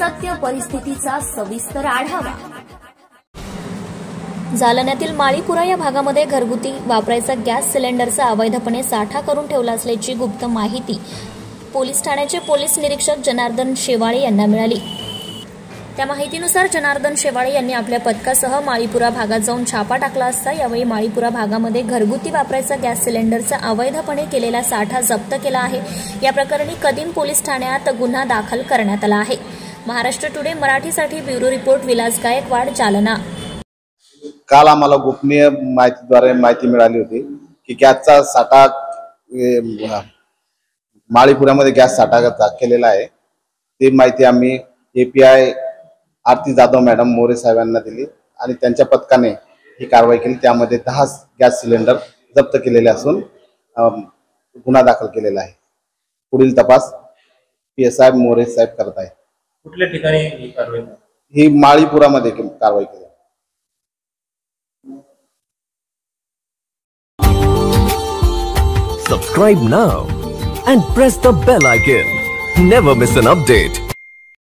सत्य परिस्थितीचा सविस्तर आढावा। जालन्यातील माळीपुरा या भागामध्ये घरगुती वापरायचा गॅस सिलेंडरचा अवैधपणे साठा करून ठेवला असल्याची गुप्त माहिती पोलीस ठाण्याचे पोलीस निरीक्षक जनार्दन शेवाळे यांना मिळाली। त्या माहितीनुसार जनार्दन शेवाळे यांनी आपल्या पथकासह माळीपुरा भागात जाऊन छापा टाकला असता यावेळी माळीपुरा भागामध्ये घरगुती वापरायचा गॅस सिलेंडरचा अवैधपणे केलेला साठा जप्त केला आहे। या प्रकरणी कदीम पोलीस ठाण्यात गुन्हा दाखल करण्यात आला आहे। महाराष्ट्र टुडे मराठीसाठी ब्युरो रिपोर्ट विलास गायकवाड, जालना। काल आम्हाला गोपनीय माहितीद्वारे माहिती मिळाली होती की गॅसचा साठा माळीपुरामध्ये गॅस साठा केलेला आहे। ती माहिती आम्ही एपीआय आरती जाधव मॅडम मोरे साहेबांना दिली आणि त्यांच्या पथकाने ही कारवाई केली। त्यामध्ये 10 गॅस सिलेंडर जप्त केलेले असून गुन्हा दाखल केलेला आहे। पुढील तपास PSI मोरे साहेब करत आहेत। कुठल्या ठिकाणी ही कारवाई? ही माळीपुरामध्ये कारवाई केली। Subscribe now and press the bell icon. Never miss an update.